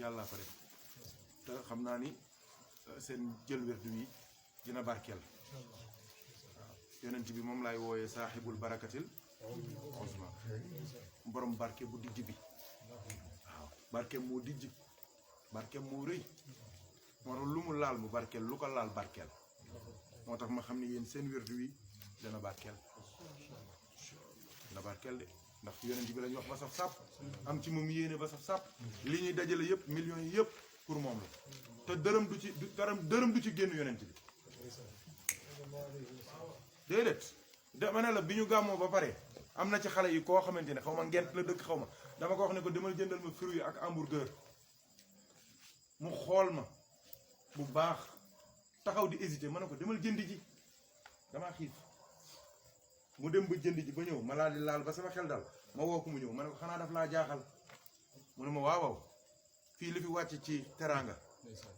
yàllaa ko def te xam naa ni seen jël werdu wi dina barkeel waaw yonent bi moom laay wooyee saaxibul barakatil osma borom barke bu dijj bi waaw barke moo dijj barke moo rëy moo tax lu mu laal mu barkeel lu ko laal barkeel moo tax ma xam ne yéen seen werdu wi dana barkeel de ndax yonent bi lañ wax ba saf sàpp am ci moom yéene ba saf sàpp li ñuy dajale yëpp millions yi yëpp pour moom la te dërëm du ci génn yonent bi déedéet dama ne la bi ñu gàmmoo ba pare am na ci xale yi koo xamante ne xaw ma ngent la dëkk xaw ma dama ko wax ne ko demal jëndal ma fruit ak hamburger mu xool ma bu baax taxaw di hésiter ma ne ko demal jëndi ji damaa xiif mu dem ba jënd ji ba ñëw ma laa di laal ba sama xel dal ma woo ko mu ñëw ma ne ko xanaa daf laa jaaxal mu ne ma waaw fii li fi wàcc ci teraanga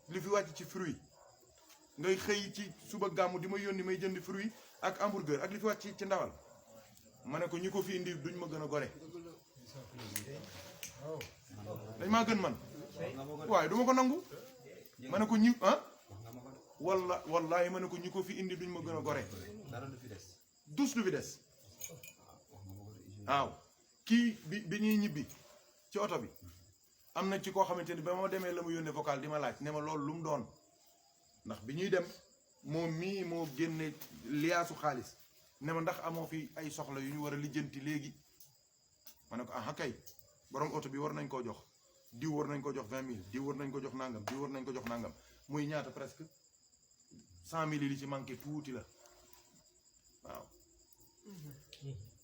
li fi wàcc ci fruit ngay xëy ci suba gàmmu di ma yónni may jënd fruit ak hamburger ak li fi wàcc ci ndawal ma ne ko ñi ko fi indi duñ ma gën a gore dañ maa gën man waaye du ma ko nangu ma ne ko ñi wallahi ma ne ko ñi ko fi indi duñ ma gën a gore dus du fi des waaw kii bi ñuy ñibbi ci oto bi am na ci koo xamante ni ba ma demee la mu yónnee vocal di ma laaj ne ma loolu lu mu doon ndax bi ñuy dem moom mii moo génne liyaasu xaalis ne ma ndax amoo fi ay soxla yu ñu war a lijjanti léegi ma ne ko ah kay borom oto bi war nañ koo jox diw war nañ ko jox 20 000 diw war nañ ko jox nangam diw war nañ ko jox nangam muy ñaata presque 100 000 li ci manqué tuuti la waaw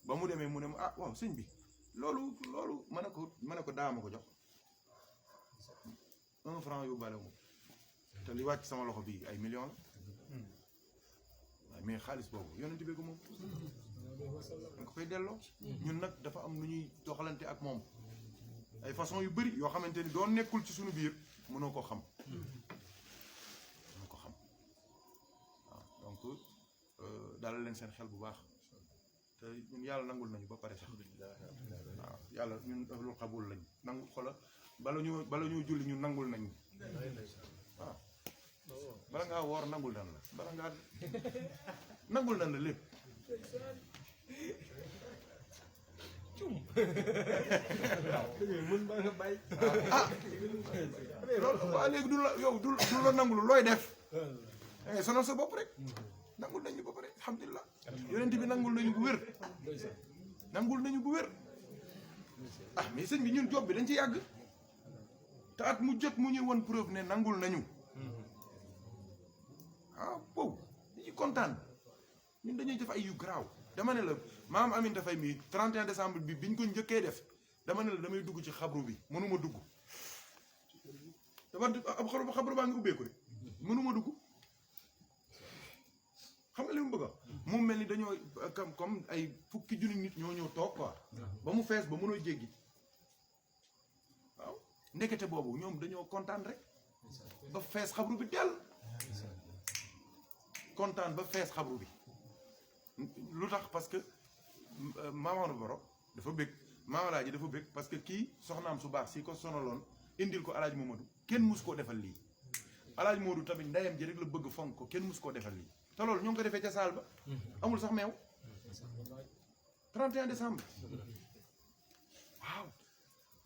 ba mu demee mu ne ma ah waaw sëñ bi loolu ma ne ko daa ma ko jox 1 franc yu bale moom te li wàcc sama loxo bii ay millions la mais xaalis boobu yonent bi ko moom danga ko koy delloo ñun nag dafa am lu ñuy doxalante ak moom ay façon yu bëri yoo xamante ni doo nekkul ci suñu biir mënoo ko xam waaw donc dalal leen seen xel bu baax te ñun yàlla nangul nañu ba pare sax waaw yàlla ñun ahlul xabul lañ nangu xola bala ñoo julli ñun nangul nañu waaw bala ngaa woor nangul nan la bala ngaa nangul nan la lépp loolu waa léegi du la yow du la nangul looy def dangay sonal sa bopp rek nangul nañu ba pare alhamdulilah yonent bi nangul nañu bu wér nangul nañu bu wér ah mais sëñ bi ñun job bi dañ ci yàgg te at mu jot mu ñuy won preuve ne nangul nañu ah boobu dañuy kontaan ñun dañuy def ay yu garaaw dama ne la maam Amin dafay mi 31 décembre bi biñ ko njëkkee def dama ne la damay dugg ci xabru bi mënuma dugg dafa ab xabru baa ngi ubbeeku rek mënuma dugg xam nga li mu bëgg mu mel ni dañoo comme ay fukki junni nit ñoo ñëw toog quoi ba mu fees ba mënoo jéggi waaw ndekete boobu ñoom dañoo kontaan rek ba fees xabru bi dell kontaan ba fees xabru bi lu tax parce que Mamadou Boro dafa bëgg Mamadou dafa bëgg parce que kii soxnaam su baax si ko sonaloon indil ko Alaaji Mamadou kenn mus koo defal lii Alaaji Mamadou tamit ndeyam ji rek la bëgg fonk ko kenn mus koo defal lii te loolu ñoo ngi ko defee ca saal ba amul sax meew 31 décembre waaw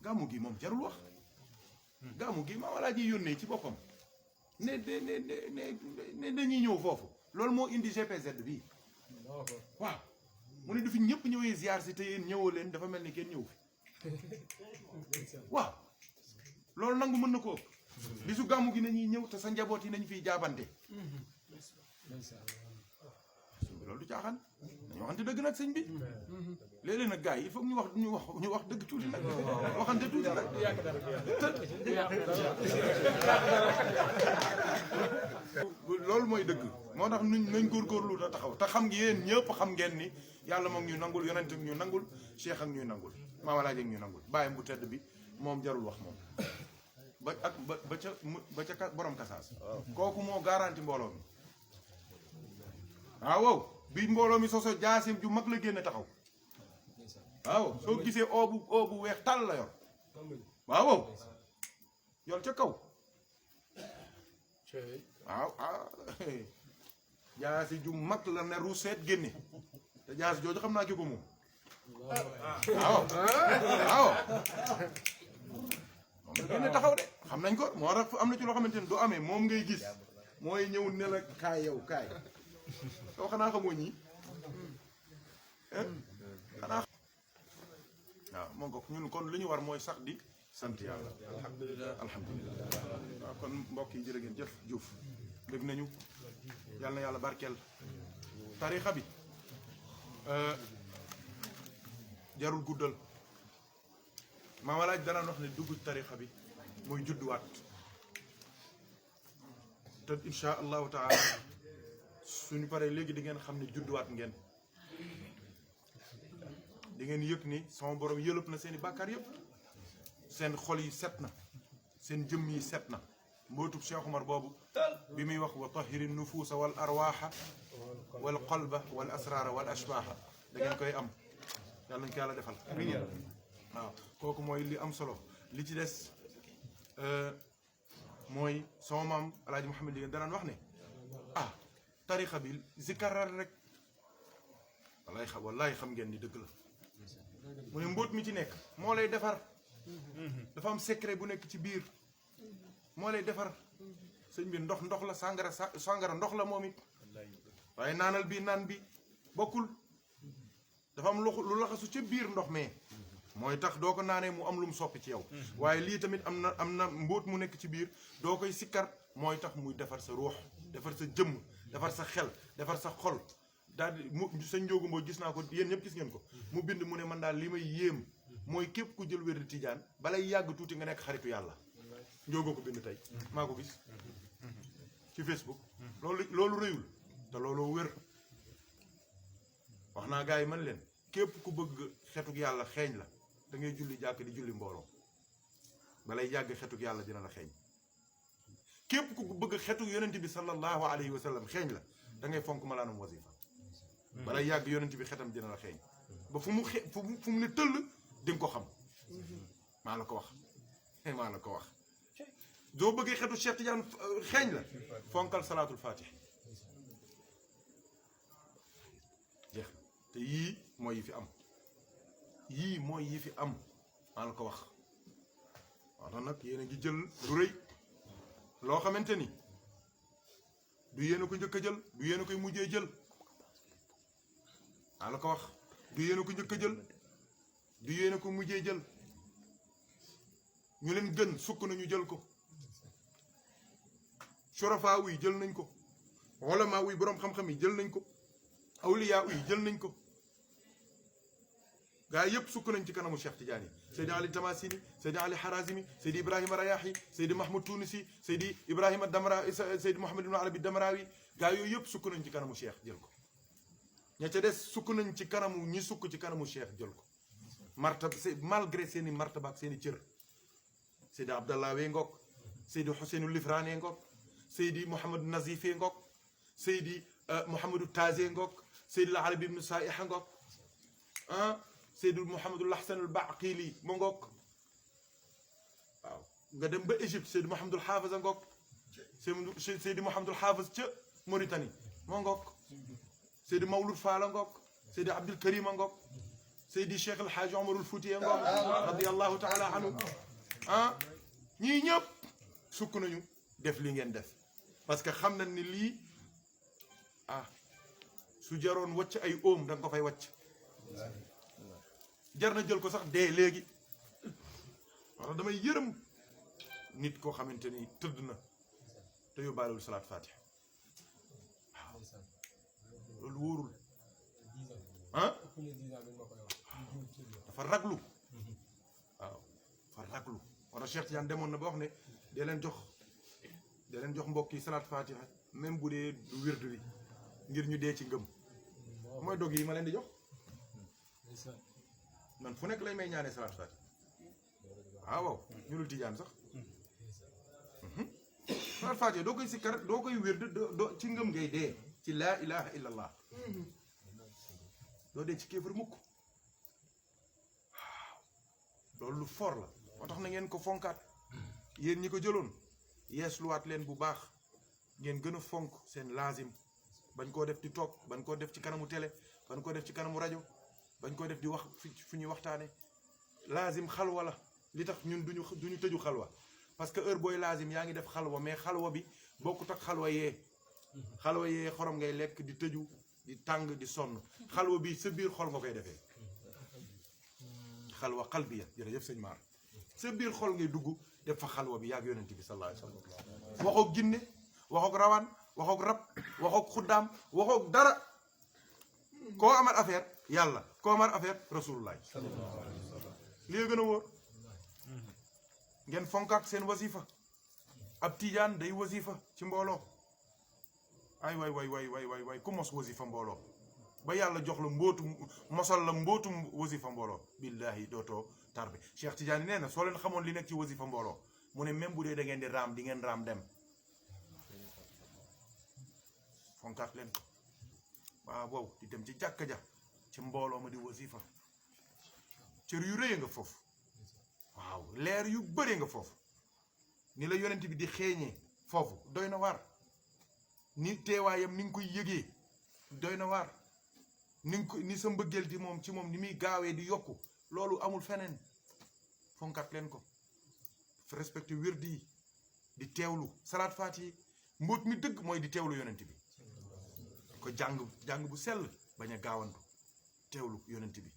gàmmu gi moom jarul wax gàmmu gi Maam Alaaji yónnee ci boppam ne dañuy ñëw foofu loolu moo indi GPZ bii waaw mu ne du fi ñëpp ñëwee ziar si te yéen ñëwoo leen dafa mel ni kenn ñëw fi waaw loolu nangu mën na ko ëpp bisu gàmmu gi nañuy ñëw te sa njaboot yi nañu fiy jaabante loolu du caaxaan dañu waxante dëgg nag sëñ bi léeg-léeg nag gars yi il faut ñu wax dëgg tuuti nag waxante tuuti nag loolu mooy dëgg moo tax nañ góorgóorlu te taxaw te xam ngi yéen ñëpp xam ngeen ni yàlla moom ñuy nangul yonent ak ñuy nangul cheikh ak ñuy nangul Maam Alaaji ak ñuy nangul bàyyam bu tedd bi moom jarul wax moom ba ca borom kasaas kooku moo garanti mbooloo mi waaw bi mbooloo mi soso jaasim ju mag la génne taxaw waaw soo gisee oo bu weex tàll la yor waaw yol ca kaw waaw jaasi ju mag la ne ruuseet génne te jaasi jooju xam naa ki ko moom waaw moom la génne taxaw de xam nañ ko moo tax am na ci loo xamante ne du amee moom ngay gis mooy ñëw ne la kaay yow kaay yow xanaa xamoo ñii xanaa waaw moo ko ñun kon li ñu war mooy sax di sant yàlla alhamdulilah waaw kon mbokk yi jërë ngeen jëf Diouf dégg nañu yàlla na yàlla barkeel tarixa bi jarul guddal maama laaj dana wax ne dugg tarixa bi mooy judduwaat te insha allahu taala suñu paree léegi di ngeen xam ne judduwaat ngeen di ngeen yëg ni sama borom yëlëb na seen i bàkkaar yëpp seen xol yi set na seen jëmm yi set na mbootub Cheikh Omar boobu bi muy wax wa tahiri nufuusa wal arwaaxa wal qalba wal asraara wal ashbaaxa da ngeen koy am yàlla nañ ko yàlla defal waaw kooku mooy li am solo li ci des mooy sama maam alaaji Mouhamed Ndieguène danaan wax ne ah tarixa bi zikaral rek wallaay xam ngeen ni dëgg la mu ne mbóot mi ci nekk moo lay defar dafa am secret bu nekk ci biir moo lay defar sëñ bi ndox la sàngara ndox la moom it waaye naanal bi naan bi bokkul dafa am lu laxasu ca biir ndox mee mooy tax doo ko naanee mu am lu mu soppi ci yow waaye lii tamit am na mbóot mu nekk ci biir doo koy sikkar mooy tax muy defar sa ruux defar sa jëmm defar sa xel defar sa xol daal di mu sëñ Njóogu Mbooj gis naa ko yéen ñëpp gis ngeen ko mu bind mu ne man daal li may yéem mooy képp ku jël wér di tijaan balay yàgg tuuti nga nekk xaritu yàlla Njóogoo ko bind tey maa ko gis ci Facebook loolu rëyul te looloo wér wax naa gars yi man leen képp ku bëgg xetuk yàlla xeeñ la da ngay julli jàkk di julli mbooloo balay yàgg xetuk yàlla dina la xeeñ képp ku bëgg xetuk yonent bi sallallahu alayhi wa sallam xeeñ la da ngay fonk malaanum wasifa balay yàgg yonent bi xetam dina la xeeñ ba fu mu ne tëll di nga ko xam maa la ko wax doo bëggee xetu Cheikh Tidiane xeeñ la fonkal salaatul fatih jeex te yii mooy yi fi am maa la ko wax wax na nag yéen a ngi jël lu rëy loo xamante ni du yéen a ko njëkk a jël du yéen a koy mujjee jël maa la ko wax du yéen a ko njëkk a jël du yéen a ko mujjee jël ñu leen gën sukk nañu jël ko surafa yi jël nañ ko ulama yi boroom xam-xam yi jël nañ ko awliya yi jël nañ ko gaa yëpp sukk nañ ci kanamu Cheikh Tidiane yi Seydi Ali Tamasini Seydi Ali Harazimi Seydi Ibrahima Rayahi Seydi Mahmoud Tunisi Seydi Ibrahima Damrawi Seydi Mouhamed Ibn Arabi Damrawi gaa yooyu yëpp sukk nañ ci kanamu Cheikh jël ko ña ca des sukk nañ ci kanamu ñi sukk ci kanamu Cheikh jël ko martab malgré seeni martaba ak seeni cër Seydi Abdallah wee ngoog Seydi Husseinu Lifraane ngoog Seydi Mouhamadou Nazife ngoog Seydi Mouhamadou Taze ngoog Seydi Al-Arabi ibnu Saiha ngoog Seydi Mouhamadou Lahsan al-Baqili ma ngoog waaw nga dem ba Égypte Seydi Mouhamadou Hafiz a ngoog Seydi Mouhamadou Hafiz ca Mauritanie ma ngoog Seydi Mawlud Fall a ngoog Seydi Abdul Karim a ngoog Seydi Cheikh El Hadj Omarul Fouti a ngoog radiyallahu taala anhu ñii ñëpp sukk nañu def li ngeen def parce que xam nañ ni lii su jaroon wàcc ay oom da nga ko fay wàcc jar na jël ko sax dee léegi wala damay yërëm nit koo xamante ni tëdd na te yóbbaalewul salaat fatih waaw loolu wóorul dafa raglu waaw dafa raglu wala Cheikh Tidiane demoon na ba wax ne dee leen jox mbokk yi salaat fatiha même bu dee du wird wi ngir ñu dee ci ngëm mooy dog yi ma leen di jox man fu nekk lañ may ñaanee salaat fatiha waaw ñu dul Tijaan sax salaat fatiha doo koy sikkar doo koy wird doo ci ngëm ngay dee ci laa ilaha illa allah doo dee ci kéefar mukk waaw loolu lu fort la moo tax na ngeen ko fonkaat yéen ñi ko jëloon yeesluwaat leen bu baax ngeen gën a fonk seen laazim bañ koo def di toog bañ koo def ci kanamu télé bañ koo def ci kanamu rajo bañ koo def di wax fu ñuy waxtaane laazim xalwa la li tax ñun duñu tëju xalwa parce que heure booy laazim yaa ngi def xalwa mais xalwa bi bokkut ak xalwa yee xorom ngay lekk di tëju di tàng di sonn xalwa bi sa biir xol nga koy defee xalwa qalbiya jërëjëf sëñ Maar sa biir xol ngay dugg def fa xalwa bi yaag yonent bi sallallahu alayhi wa sallam waxoog ginne waxoog rawaan waxoog rab waxoog xuddaam waxoog dara koo amal affaire yàlla koo amal affaire rasulullah li gën a wóor ngeen fonkaat seen wasifa ab tijaan day wasifa ci mbooloo ay waay ku mos wasifa mbooloo ba yàlla jox la mbootum mosal la mbootum wasifa mbooloo billahi dootoo tarbi Cheikh Tidiane nee na soo leen xamoon li nekk ci wasifa mbooloo mu ne même bu dee da ngeen di raam di ngeen raam dem fonkaat leen ko waaw wow di dem ci jàkka ja ci mbooloo ma di wasifa cër yu rëy nga foofu waaw leer yu bëree nga foofu ni la yonent bi di xeeñee foofu doy na waar ni teewaayam ni nga koy yëgee doy na waar ni sa mbëggeel di moom ci moom ni muy gaawee di yokku loolu amul feneen fonkat leen ko respecté wirdi yi di teewlu salaat faati mbóot mi dëgg mooy di teewlu yonent bi ko jàng bu sell bañ a gaawantu teewlu yonent bi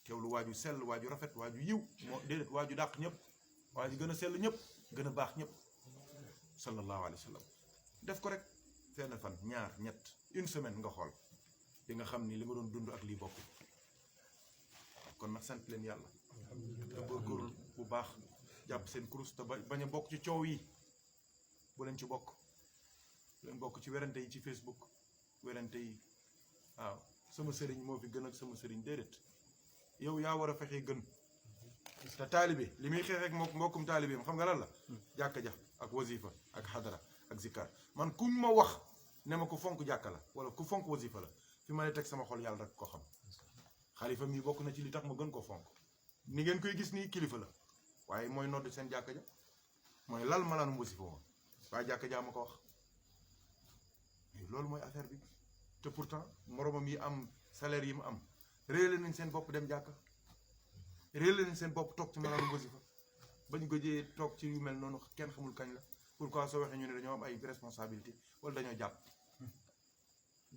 teewlu waaju sell waaju rafet waaju yiw moo déedéet waaju dàq ñëpp waaju gën a sell ñëpp gën a baax ñëpp sallallahu alayhi wa sallam def ko rek fenn fan ñaar ñett une semaine nga xool di nga xam ni li nga doon dund ak lii bokk kon nag sant leen yàlla te góorgóorlu bu baax jàpp seen kurus te bañ a bokk ci coow yi bu leen ci bokk bu leen bokk ci werante yi ci Facebook werante yi waaw sama sëriñ moo fi gën ak sama sëriñ déedéet yow yaa war a fexee gën te taalibe li muy xeex ak mbokkum taalibeem xam nga lan la jàkka ja ak wasifa ak xadara ak zikar man kuñ ma wax ne ma ko fonk jàkka la wala ku fonk wasifa la fi ma ne teg sama xol yàlla rek ko xam xalifa mi bokk na ci li tax ma gën ko fonk ni ngeen koy gis nii kilifa la waaye mooy nodd seen jàkka ja mooy lal malaanum wasifa ma waaye jàkka ja ma ko wax loolu mooy affaire bi te pourtant moromam yi am salaire yi mu am réele nañ seen bopp dem jàkka réele nañ seen bopp toog ci malaanum wasifa bañ gëjee toog ci yu mel noonu kenn xamul kañ la pourquoi soo waxee ñu ne dañoo am ay responsabilité wala dañoo jàpp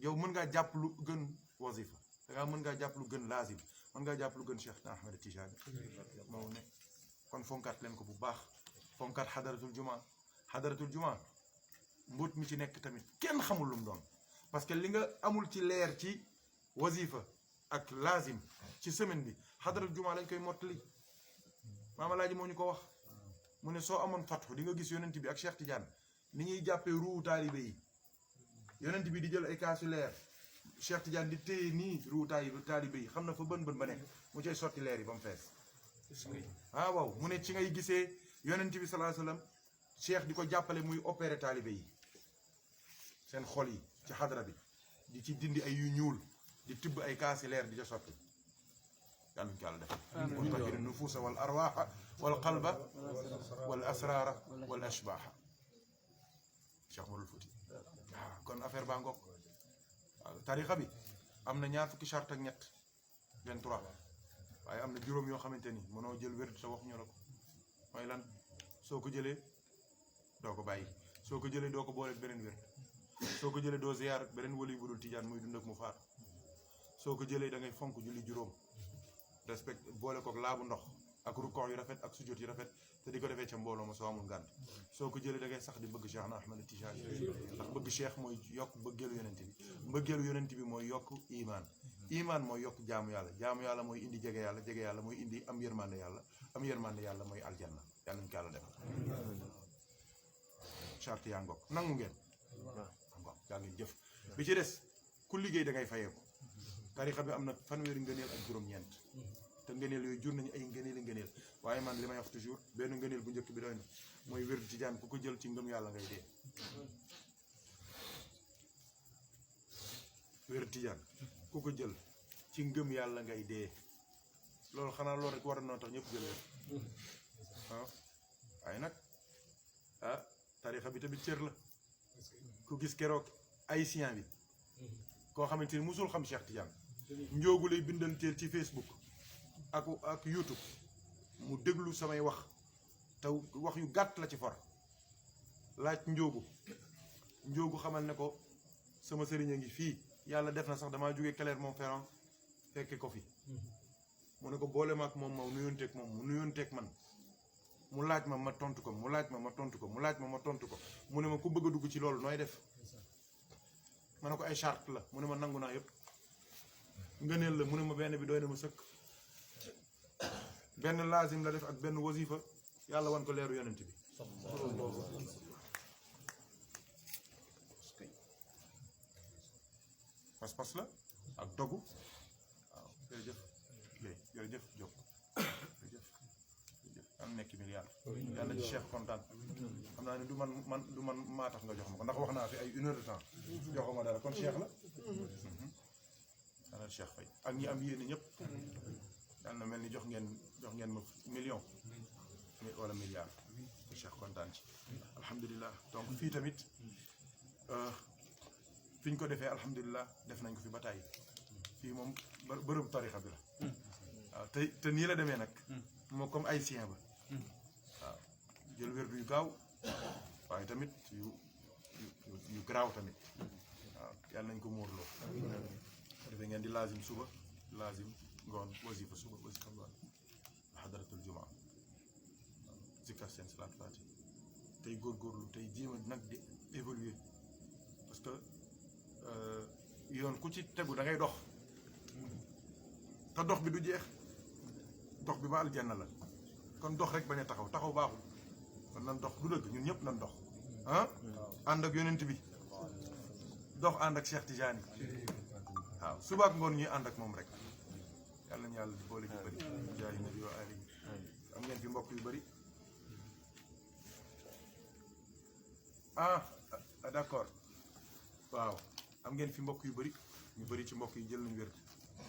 yow mën ngaa jàpp lu gën wasifa dangaa mën ngaa jàpp lu gën laazim mën ngaa jàpp lu gën Cheikh Ahmed Tijani moo ne kon fonkaat leen ko bu baax fonkaat xadaratul juma mbóot mi ci nekk tamit kenn xamul lu mu doon parce que li nga amul ci leer ci wasifa ak laazim ci semaine bi xadaratul juma lañ koy mottali maama laaji moo ñu ko wax mu ne soo amoon fatxu di nga gis yonent bi ak Cheikh Tidiane ni ñuy jàppee ruu taalibe yi yonent bi di jël ay kaasu leer Cheikh Tidiane di téye nii ruu taalibe yi xam na fa bën ba nekk mu cay sotti leer yi ba mu fees waaw mu ne ci ngay gisee yonent bi sallallahu alayhi wasallam Cheikh di ko jàppale muy opéré taalibe yi seen xol yi ci xadra bi di ci dindi ay yu ñuul di tibb ay kaasi leer di ca sotti yàlla ñu ko yàlla def wa tahir nufuusa wal arwaaxa wal qalba wal asraara wal ashbaaxa Cheikh Umarul Fuuti waaw kon affaire baa ngoog waaw tarixa bi am na ñaar fukki charte ak ñett 23 waaye am na juróom yoo xamante ni mënoo jël wér te waxuñu la ko mooy lan soo ko jëlee doo ko bàyyi soo ko jëlee doo ko booleeg beneen wér soo ko jëlee doo ziyaar beneen wali bu dul tijaan muy dund ak mu faat soo ko jëlee da ngay fonk julli juróom respect boole koog laabu ndox ak rukkoo yu rafet ak sujjóot yu rafet te di ko defee ca mbooloo ma soo amul ngànt soo ko jëlee da ngay sax di bëgg Cheikh na Ahmed Tijani ndax bëgg Cheikh mooy yokk bëggeelu yonent bi mbëggeelu yonent bi mooy yokk iman mooy yokk jaamu yàlla mooy indi jege yàlla mooy indi am yërmande yàlla mooy aljanna yàlla ñu ko yàlla defal charte yaa ngoog nangu ngeen ngoog yaa ngeen jëf bi ci des ku liggéey da ngay fayeeku tarixa bi am na fanweeri ngëneel ak juróom-ñeent te ngëneel yooyu jur nañu ay ngëneel waaye man li may wax toujours benn ngëneel bu njëkk bi doy na mooy wér tijaan ku ko jël ci ngëm yàlla ngay dee wér tijaan ku ko jël ci ngëm yàlla ngay dee loolu xanaa loolu rek war na tax ñëpp jël waaw waaye nag tarixa bi tamit cër la ku gis keroog haïtien bi koo xamante ni musul xam Cheikh Tidiane njoogu lay bindanteel ci Facebook ak YouTube mu déglu samay wax te wax yu gàtt la ci for laaj njoogu xamal ne ko sama sëriñ a ngi fii yàlla def na sax damaa jóge Clermont-Ferrand fekke ko fi mu ne ko boole ma ak moom ma nuyonteeg moom mu nuyonteeg man mu laaj ma ma tontu ko mu laaj ma ma tontu ko mu laaj ma ma tontu ko mu ne ma ku bëgg a dugg ci loolu nooy def ma ne ko ay charte la mu ne ma nangu naa yëpp ngëneel la mu ne ma benn bi doy na ma sëkk benn laazim la def ak benn wasifa yàlla wan ko leeru yonent bi pas-pas la ak dogu waaw jërëjëf jërëjëf Diop jërëjëf am nekk milliard yàlla ci Cheikh kontaan xam naa ne du man maa tax nga jox ma ko ndax wax naa fi ay 1 heure de temps joxo ma dara kon Cheikh la yàlla Cheikh Faye ak ñi am yéene ñëpp yàlla na mel ni jox ngeen ma million wala milliard te Cheikh kontaan ci alhamdulilah donc fii tamit fi ñu ko defee alhamdulilah def nañ ko fi ba tàyyi fii moom bërëb tarixa bi la waaw te nii la demee nag moo comme haïtien ba waaw jël wér yu gaaw waaye tamit yu garaaw tamit waaw yàlla nañ ko muurloo defee ngeen di laazim suba laazim ngoon wasifa suba wasifa ngoon xadaratul jumaa zikkar seen salaat faati tey góorgóorlu tey jéem a nag di évoluer parce que yoon ku ci tegu da ngay dox te dox bi du jeex dox bi ba aljanna la kon dox rek bañ a taxaw baaxul kon nan dox du dëgg ñun ñëpp nan dox ah ànd ak yonent bi dox ànd ak Cheikh Tidiane waaw suba ak ngoon ñuy ànd ak moom rek yàlla nañu yàlla di boole ñu bëri jaay nabi wa ali am ngeen fi mbokk yu bëri d'accord waaw am ngeen fi mbokk yu bëri ñu bëri ci mbokk yi jël nañu wér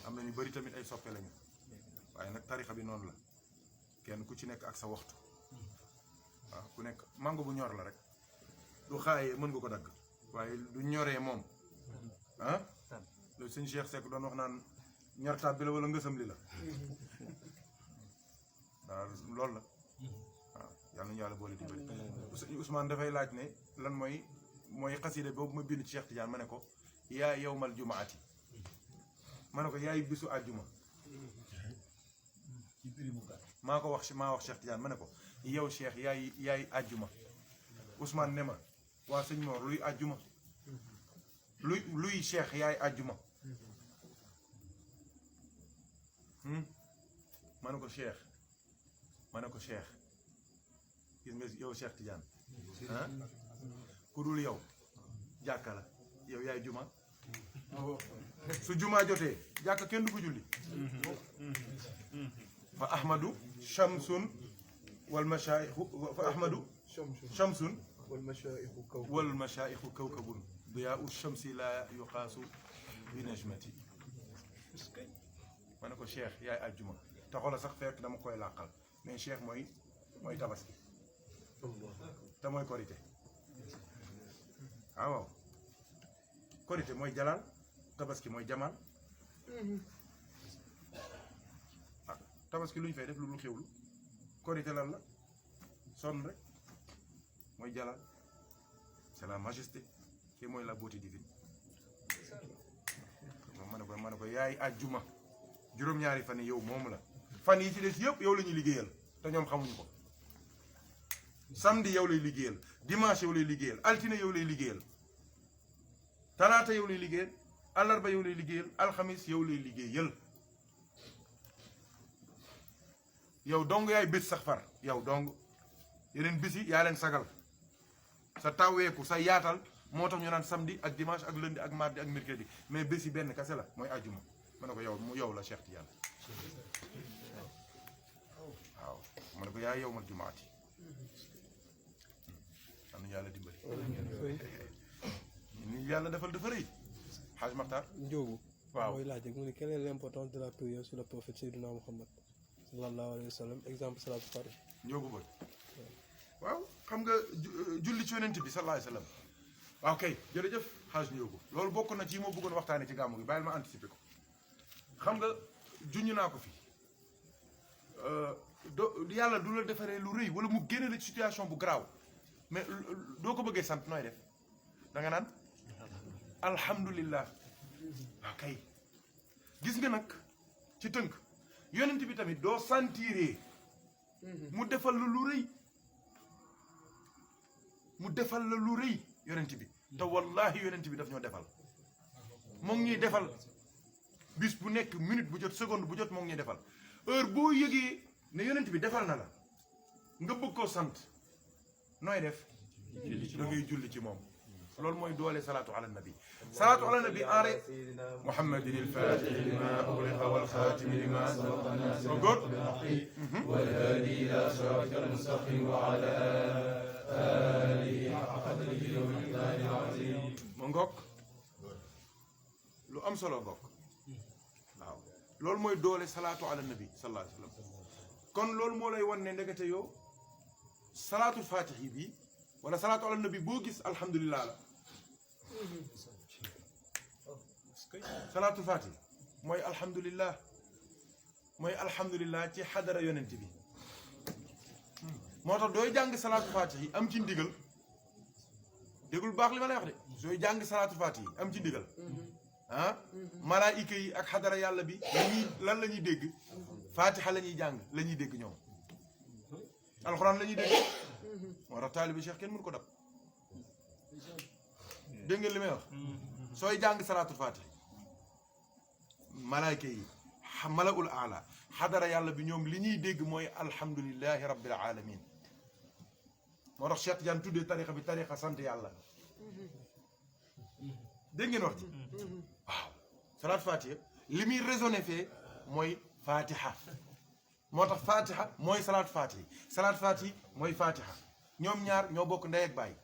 am na ñu bëri tamit ay soppe lañu waaye nag tarixa bi noonu la kenn ku ci nekk ak sa waxtu waaw ku nekk mango bu ñor la rek du xaayee mën nga ko dagg waaye du ñoree moom ah loolu sëñ Cheikh Seck doon wax naan ñor tab bi la wala ngësam li la waaw loolu la waaw yàlla nañu yàlla boole di bëri Ousmane dafay laaj ne lan mooy xasida boobu ma bind ci Cheikh Tidiane ma ne ko yaa yawmal jumaati ma ne ko yaay bisu àjjuma maa wax Cheikh Tidiane ma ne ko yow Cheikh yaay àjjuma Ousmane ne ma waa sëñ Mor luy àjjuma luy Cheikh yaay àjjuma ma ne ko Cheikh gis nga yow Cheikh Tidiane ah ku dul yow jàkka la yow yaay juma su juma jotee jàkka kenn du ko julli fa ahmadu shamsun wal mashaayixu fa ahmadu shamsun wal mashaayixu kawkabun diyaau shamsi la yuqaasu bi najmati ma ne ko Cheikh yaay àjjuma te xoola sax fekk dama koy làqal mais Cheikh mooy tabaski te mooy korité waaw korité mooy jalal tabaski mooy jamal ah tabaski lu ñu fay def lu xewlu korité lan la sonn rek mooy jalal c'est la majesté kii mooy la beauté divine ma ne ko yaay àjjuma juróom-ñaari fan yi yow moom la fan yi ci des yëpp yow la ñuy liggéeyal te ñoom xamuñu ko samedi yow lay liggéeyal dimanche yow lay liggéeyal altine yow lay liggéeyal talaata yow lay liggéeyal àllarba yow lay liggéeyal alxamis yow lay liggéeyal yow dong yaay bés sax far yow dong yeneen bés yi yaa leen sagal sa taweeku sa yaatal moo tax ñu naan samedi ak dimanche ak lundi ak mardi ak mercredi mais bés yi benn kase la mooy àjjuma ma ne ko yow la Cheikh Tidiane waaw ma ne ko yaa yow mal jumaati am na yàlla dimbali ni yàlla defal dafa rëy Haj Makhtar Ndiogu waaw mooy laaj rek mu ne quelle est l'importance de la prière sur le prophète Seydina Muhammad sallallahu alayhi wa sallam exemple salatu fatiha Ndiogu boy waaw xam nga julli ci yonent bi sallallahu alayhi wasallam waaw kay jërëjëf xaaj Ndiogo loolu bokk na ci yi ma bëggoon waxtaane ci gàmmu gi bàyyil ma anticiper ko xam nga junñ naa ko fi yàlla du la defaree lu rëy wala mu génne la ci situation bu garaaw mais doo ko bëggee sant nooy def da nga naan alhamdulillah waaw kay gis nga nag ci tënk yonent bi tamit doo sentiree mu defal la lu rëy mu defal la lu rëy yonent bi te wallahi yonent bi daf ñoo defal moo ngi ñuy defal bis bu nekk minute bu jot seconde bu jot moo ngi ñuy defal heure boo yëgee ne yonent bi defal na la nga bëgg koo sant nooy def da ngay julli ci moom loolu mooy doole salaatu ala nabi salaatu ala nabi enre muhammadin il-fatih lima ughliqa wal khatim lima sabaqa góor والهادي إلى صراطك المستقيم وعلى آله حق قدره ومقداره العظيم ma ngoog lu am solo ngoog waaw loolu mooy doole salaatu ala nabi sallallahu alayhi wa sallam kon loolu moo lay wan ne ndekete yow salaatul faatihi bi wala salaatu ala nabi boo gis alhamdulilah la salaatul faatihi mooy alhamdulilah ci xadara yonent bi moo tax dooy jàng salaatul faatihi am ci ndigal dégul baax li ma lay wax de sooy jàng salaatul faatihi am ci ndigal ah malaayika yi ak xadara yàlla bi lan la ñuy dégg faatiha la ñuy jàng la ñuy dégg ñoom alxuraan la ñuy dégg moo tax taalibi cheikh kenn mënu ko dab dégg ngeen li may wax sooy jàng salaatul faatihi malaayika yi malaul aala xadara yàlla bi ñoom li ñuy dégg mooy alhamdulillahi rabbil alamin moo tax Cheikh Tidiane tuddee tarixa bi tarixa sant yàlla dégg ngeen wax ci waaw salaat fatiha li muy raisonné fee mooy fatiha moo tax fatiha mooy salaat fatihi mooy fatiha ñoom ñaar ñoo bokk ndey ak baay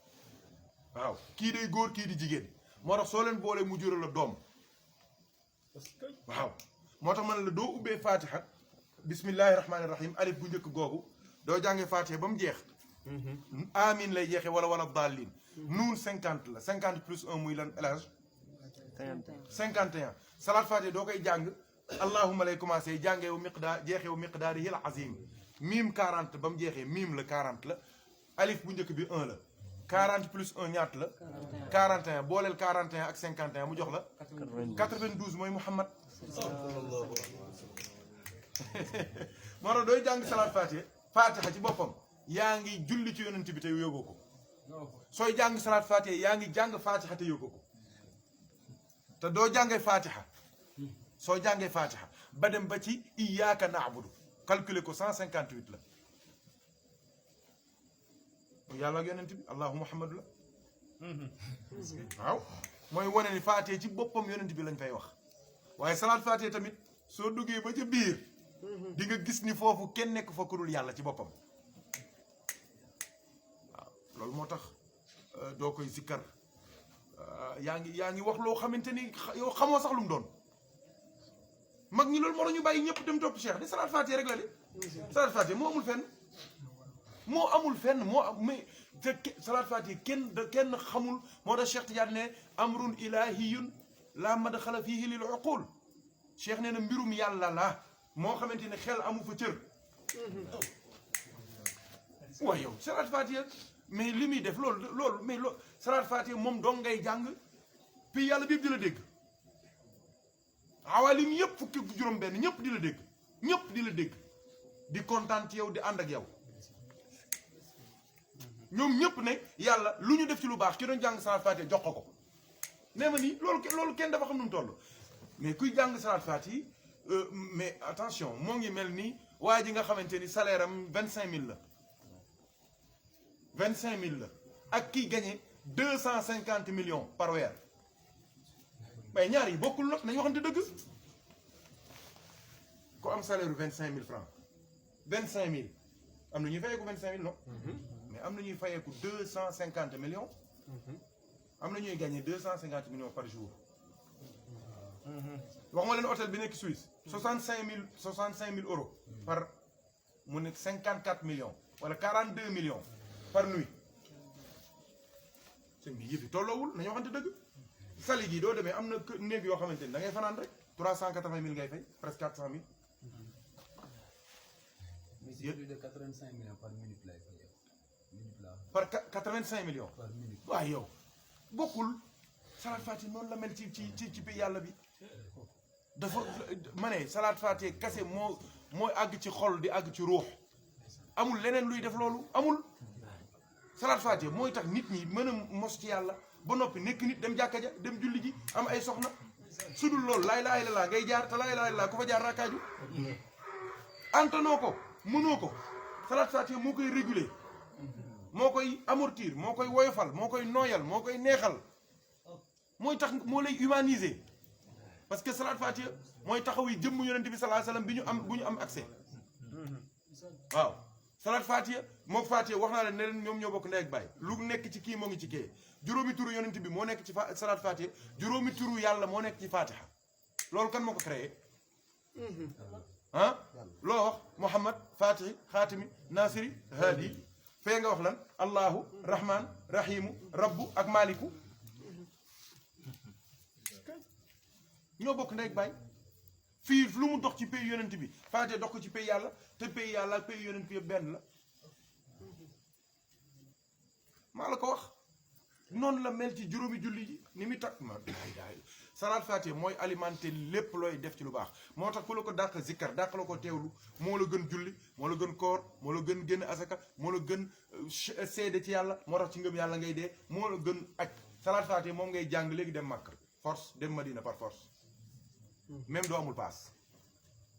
waaw kii day góor kii di jigéen moo tax soo leen boolee mu jural la doom waaw moo tax man la doo ubbee fatiha bismillahi rahmaani rahim alif bu njëkk googu doo jàngee fatiha ba mu jeex amin lay jeexee wala daalin nuun 50 la 50 plus 1 muy lan elage 51 salaat fatiha doo koy jàng allahumma lay commencé jàngee wu miqdaar jeexee wu miqdaarihil azim miim 40 ba mu jeexee miim la 40 la alif bu njëkk bi 1 la 40 plus 1 ñaat la 41 booleel 41 ak 51 mu jox la 92 mooy Muhammad moo tax dooy jàng salaat fatiha ci boppam yaa ngi julli ci yonent bi te yóbboo ko sooy jàng salaat fatiha yaa ngi jàng fatiha te yóbboo ko te doo jàngee fatiha soo jàngee fatiha ba dem ba ci iyyaka na'budu calculer ko 158 la yàlla ak yonent bi allahu muhammadu la waaw mooy wane ni fatiha ci boppam yonent bi lañ fay wax waaye salaat fatiha tamit soo duggee ba ca biir di nga gis ni foofu kenn nekk fa ku dul yàlla ci boppam waaw loolu moo tax doo koy zikkar yaa ngi wax loo xamante ni yow xamoo sax lu mu doon mag ñi loolu moo ñu bàyyi ñëpp dem topp Cheikh di salaat fatiha rek la de salaat fatiha moo amul fenn mais te salaat fatiha kenn xamul moo tax Cheikh Tidiane ne amrun ilahiyun la madxala fihi lil uqul Cheikh nee na mbirum yàlla la moo xamante ne xel amu fa cër waaye yow salaat fatiha mais li muy def loolu mais salaat fatiha moom dong ngay jàng puis yàlla bi di la dégg awalim yëpp fukki juróom benn ñëpp di la dégg di kontaan ci yow di ànd ak yow ñoom ñëpp ne yàlla lu ñu def ci lu baax ki doon jàng salaat fatiha jox ko nee ma nii loolu kenn dafa xam nu mu toll mais kuy jàng salaat fatiha mais attention moo ngi mel ni waa ji nga xamante ni salaire am 25000 la 25000 la ak kiy gagné 250 millions par weer mais ñaar yi bokkul nag nañu waxante dëgg ku am salaire 25000 francs 25000 am na ñuy fayeeku 25000 non mais am na ñuy fayeeku 250 millions am na ñuy gagné 250 millions par jour wax ma leen hôtel bi nekk Suisse 65000 euros par mu nekk 54 millions wala 42 millions par nuit yëfi tolloowul nañu waxante dëgg sali gi doo demee am na néeg yoo xamante ni da ngay fanaan rek 380 000 ngay fay presque 400 000. Mais c'est plus de 85 millions par minute lay fay minute la par 85 millions. par minute. waaw yow bokkul salaat faati noonu la mel ci bi yàlla bi dafa ma ne salaat faati kase mooy àgg ci xol di àgg ci ruux amul leneen luy def loolu amul salaat faati mooy tax nit ñi mën a mos ci yàlla ba noppi nekk nit dem jàkka ja dem julli ji am ay soxna sudul loolu laa ilaaha illallaah ngay jaar te laa ilaaha illallaah ku fa jaar rakkaaju antanoo ko mënoo ko salaat faati moo koy réguler moo koy amortir moo koy woyofal moo koy nooyal moo koy neexal mooy tax moo lay humaniser parce que salaat faatiha mooy taxaw yi jëmm yonent bi sallallahu alayhi wasallam bu ñu am accès waaw salaat faatiha mook faatiha wax naa leen ne leen ñoom ñoo bokk ndey ak baay lu nekk ci kii moo ngi ci kii juróomi turu yonent bi moo nekk ci salaat faatiha juróomi turu yàlla moo nekk ci faatiha loolu kan moo ko créé ah loo wax Muhammad Fatihi xaatimi Nasiri haadi fee nga wax lan Allahu Rahman Rahimu Rabbu ak Maliku ñoo bokk ndey ak baay fii lu mu dox ci pays yonent bi Fatiha dox ko ci pays yàlla te pays yàlla ak pays yonent bi yëpp benn la maa la ko wax noonu la mel ci juróomi julli ji ni muy takk ma salaat faatiha mooy alimenter lépp looy def ci lu baax moo tax ku la ko dàq zikkar dàq la ko teewlu moo la gën julli moo la gën koor moo la gën génn asaka moo la gën seede ci yàlla moo tax ci ngëm yàlla ngay dee moo la gën aj salaat faatiha moom ngay jàng léegi dem Makka force dem Madina par force même doo amul paas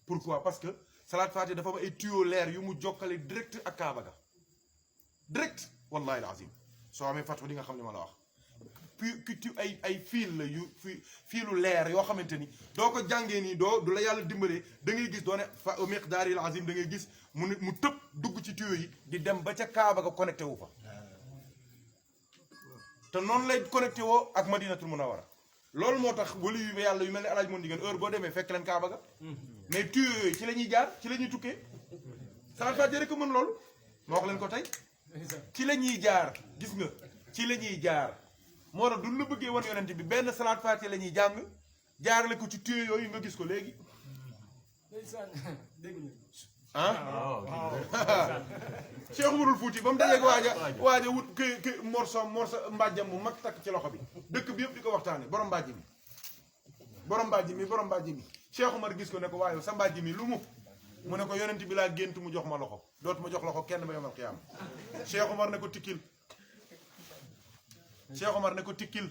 pourquoi parce que salaat faatiha dafa am ay tuyaux leer yu mu jokkale direct ak Kaaba ga direct wallahi alazim soo amee fatu di nga xam li ma la wax puis ay fiil la yu fiilu leer yoo xamante ni doo ko jàngee nii du la yàlla dimbalee da ngay gis doo ne fa miqdaaril azim da ngay gis mu tëb dugg ci tuyau yi di dem ba ca Kaaba ga connecté wu fa te noonu lay connecté woo ak Madinatul Munawwara loolu moo tax wali yu yàlla yu mel ne alaaj moon diggéen heure boo demee fekk leen Kaaba ga mais tuyau yooyu ci la ñuy jaar ci la ñuy tukkee salaat faatiha rek mën loolu ma wax leen ko tey ci la ñuy jaar gis nga ci la ñuy jaar moo tax duñ la bëggee wan yonent bi benn salaat faatiha la ñuy jàng jaarale ko ci tuyau yooyu nga gis ko léegi ah Cheikh Umarul Fuuti ba mu dajeeg waaja wut k morso mbàjjam mu mag takk ci loxo bi dëkk bi yëpp di ko waxtaane borom mbàjj mi Cheikh Umar gis ko ne ko waaye sa mbàjj mi lu mu ne ko yonent bi laa gént mu jox ma loxo dootu ma jox loxo kenn ba yomal xiyaam Cheikh Umar ne ko tikkil Cheikh Omar ne ko tikkil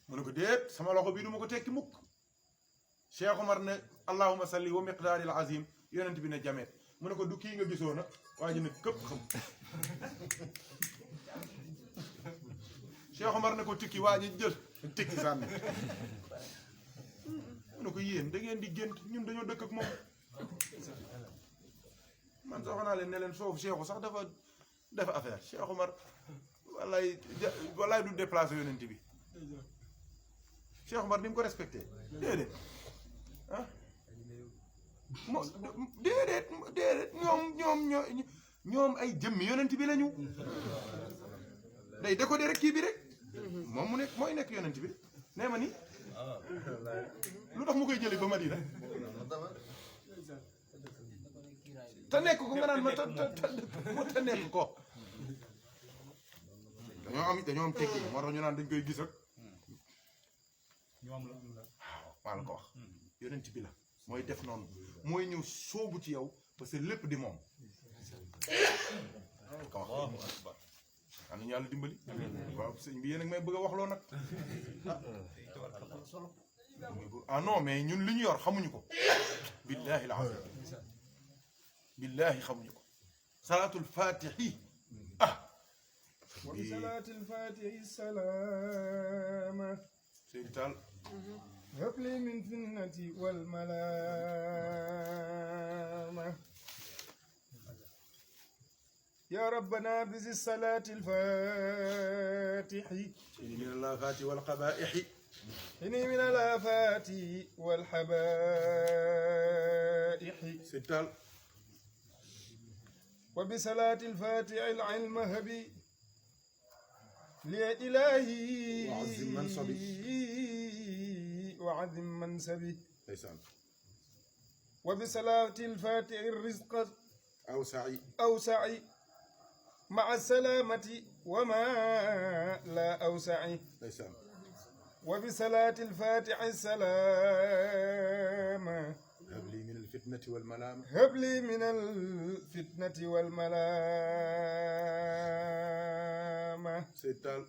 mu ne ko déet sama loxo bii du ma ko tekki mukk Cheikh Omar ne allahumma salli wa miqdaaril azim yonent bi ne jameet mu ne ko du kii nga gisoona waa ji ne këpp xam Cheikh Omar ne ko tikki waa ji jël tikki sànni mu ne ko yéen da ngeen di gént ñun dañoo dëkk ak moom man sax naa leen ne leen foofu Cheikhu sax dafa affaire Cheikh Omar wallaay du déplacé yonent bi Cheikh Omar ni mu ko respecté déedéet ah déedéet ñoom ay jëmmi yonent bi lañu day décoder rek kii bi rek moom mu nekk mooy nekk yonent bi nee ma ni lu tax mu koy jëli ba Madina te nekk ko nga naan ma te nekk ko dañoo am tekki moo tax ñu naan dañ koy gis ak waaw maa la ko wax yonent bi la mooy def noonu mooy ñëw soobu ci yow parce que lépp di moom ko wax am nañu yàlla dimbali waaw sëñ bi yéen a ngi may bëgg a wax loo nag ah non mais ñun li ñu yor xamuñu ko billahi la billahi xamuñu ko salaatul fatihi وبصلاة الفاتح السلام سيدي تعال هب لي من فنة والملامة يا ربنا بذي الصلاة الفاتح إني من الآفات والقبائح إني من الآفات والحبائح سيدي تعال وبصلاة الفاتح العلم هبي لي إلهي وعظم منصبي. وعظم منصبي ndeysaan وبصلاة الفاتح الرزق awsa'i أوسعي مع السلامة وما لا أوسعي ndeysaan وبصلاة الفاتح السلام habli min alfitnati walmalama هب لي من الفتنة والملامة Seydi Taal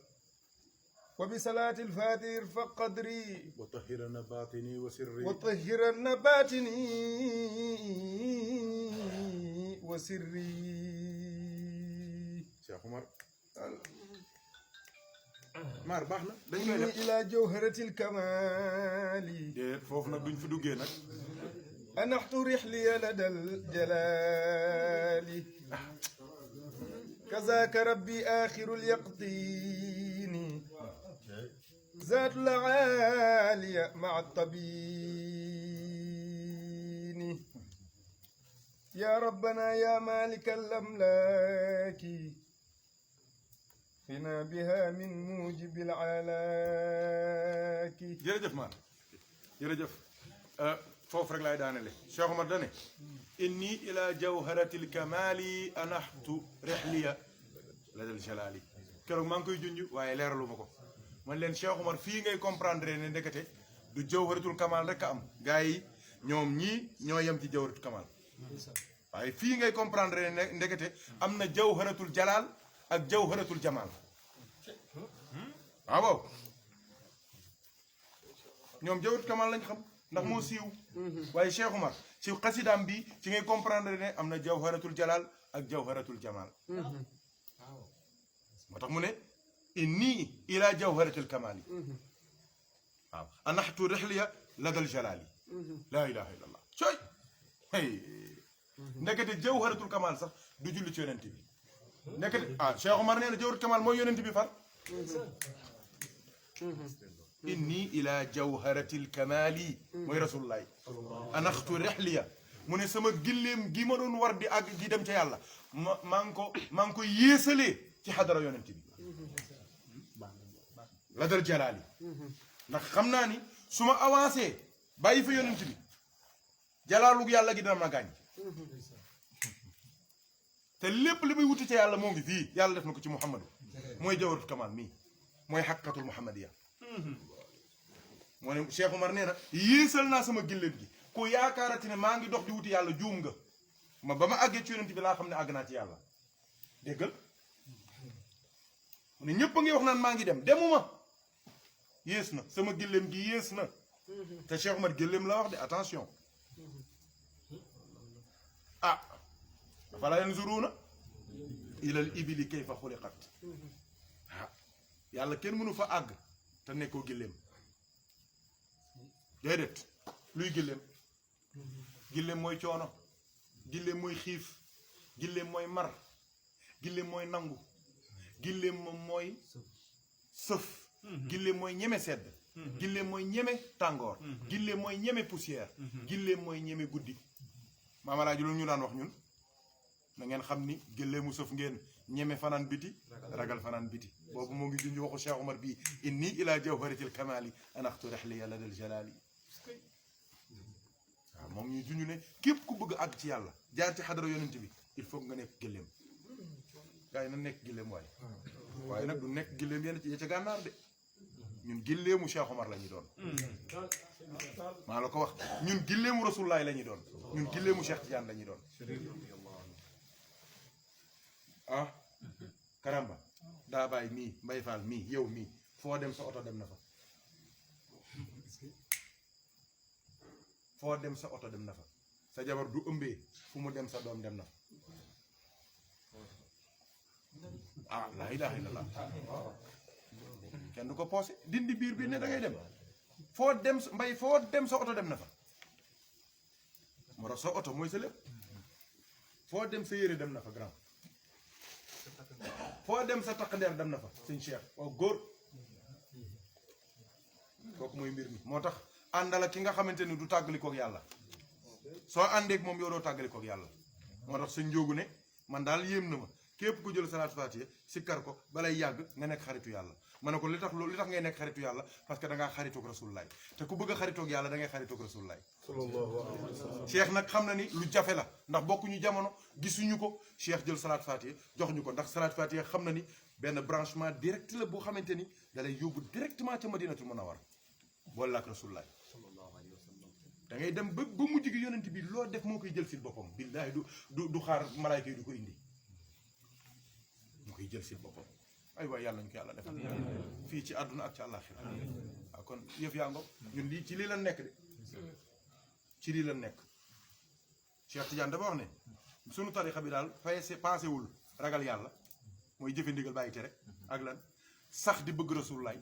وبصلاة الفاتح ارفع قدري wa tahhirna batini wa sirri وطهرن باطني وسري Cheikh Oumar maar baax na dañ koy def إلى جوهرة الكمال déet foofu nag duñ fi duggee nag أنحت رحلي لدى الجلال كذاك ربي آخر اليقطين ذات العالية مع الطبين يا ربنا يا مالك الأملاك فينا بها من موجب العلاك jërëjëf maar jërëjëf foofu rek laay daanele Cheikh Oumar dane inni ila jawharatil kamali anaxtu rihliya ladal jalali keroog maa ngi koy junj waaye leeralu ma ko man leen Cheikh Oumar fii ngay comprendre ne ndekete du jawharatul kamal rek a am gars yi ñoom ñii ñoo yem ci jawharatul kamal waaye fii ngay comprendre ne ndekete am na jawharatul jalal ak jawharatul jamal waaw ñoom jawharatul kamal lañ xam ndax moo siiw waaye Cheikh Oumar ci xasidaam bi ci ngay comprendre ne am na jawharatul jalal ak jawharatul jamal moo tax mu ne inni ila jawharatil kamali waaw anaxtu rihliya ladal jalali laa ilaha illa allah coy hey ndekete jawharatul kamal sax du julli ci yonent bi ndekete Cheikh Oumar nee na jawharatul kamal mooy yonent bi far inni ila jawharatil kamali mooy rasulullahi anaxtu rihliya mu ne sama gilleem gi ma doon war di àgg di dem ca yàlla maa ngi ko yéesalee ci xadara yonent bi la dal jalaali ndax xam naa ni su ma avancé bàyyi fa yonent bi jalaalug yàlla gi dina ma gaañ te lépp li muy wuti ca yàlla moo ngi fii yàlla def na ko ci muhammadu mooy jawharatul kamal mii mooy xaqiqatul muhammadiya moo ne Cheikh Oumar nee na yéesal naa sama gilleem gi ku yaakaarati ne maa ngi dox di wuti yàlla juum nga ba ma àggee ci yonent bi laa xam ne àgg naa ci yàlla déggal mu ne ñëpp a ngi wax naan maa ngi dem demuma yées na sama gilleem gi yées na te Cheikh Oumar gilleem la wax de attention afalaa yanzuruuna ilal ibili kayfa xuliqat yàlla kenn mënu fa àgg te nekkoo gilleem déedéet luy gilleem gilleem mooy coono gilleem mooy xiif gilleem mooy mar gilleem mooy nangu gilleem moom mooy sëf gilleem mooy ñeme sedd gilleem mooy ñeme tàngoor gilleem mooy ñeme poussière gilleem mooy ñeme guddi maamalaaji loolu ñu daan wax ñun na ngeen xam ni gilleemu sëf ngeen ñeme fanaan biti ragal fanaan biti boobu moo ngi junj waxu Cheikh Oumar bii inni ila jawharatil kamali anaxtu rihliya ladal jalali waaw moom ñuy junj ne képp ku bëgg àgg ci yàlla jaar ci xadara yonent bi il faut nga nekk gilleem gars yi na nekk gilleem waaye nag du nekk gilleem yenn ci ca gànnaar de ñun gilleemu Cheikh Oumar la ñuy doon maa la ko wax ñun gilleemu rasulullahi la ñuy doon ñun gilleemu Cheikh Tidiane la ñuy doon karamba daa bàyyi mii Mbay Faal mii yow mii foo dem sa oto dem na fa foo dem sa oto dem na fa sa jabar du ëmbee fu mu dem sa doom dem na fa laa ilaaha illallah kenn du ko poosé dindi biir bi ne da ngay dem foo dem mbay foo dem sa oto dem na fa moo tax sa oto mooy sa lépp foo dem sa yére dem na fa grand foo dem sa takk ndeer dem na fa sëñ Cheikh waaw góor kooku mooy mbir mi moo tax àndal ak ki nga xamante ni du tàggalikook yàlla soo àndeek moom yow doo tàggalikook yàlla moo tax sëñ Njóogu ne man daal yéem na ma képp ku jël salaatu faatiha sikkar ko balay yàgg nga nekk xaritu yàlla ma ne ko li tax ngay nekk xaritu yàlla parce que da ngaa xaritoog rasulullaay te ku bëgg a xaritoog yàlla da ngay xaritoog rasulullaay cheikh nag xam na ni lu jafe la ndax bokkuñu jamono gisuñu ko cheikh jël salaatu faatiha jox ñu ko ndax salaatu faatiha xam na ni benn branchement direct la boo xamante ni da lay yóbbu directement ca madinatul munawwar boole la ak rasulullaay da ngay dem ba mujj gi yonent bi loo def moo koy jël si boppam billaahi du xaar malaayka yi du ko indi moo koy jël si boppam ay waay yàlla ñu ko yàlla defal fii ci àdduna ak ci àllaaxira waaw kon yëf yaa ngo ñun lii ci lii la nekk de ci lii la nekk Cheikh Tidiane dafa wax ne sunu tarixa bi daal passé wul ragal yàlla mooy jëfe ndigal bàyyi tere ak lan sax di bëgg rasulullaay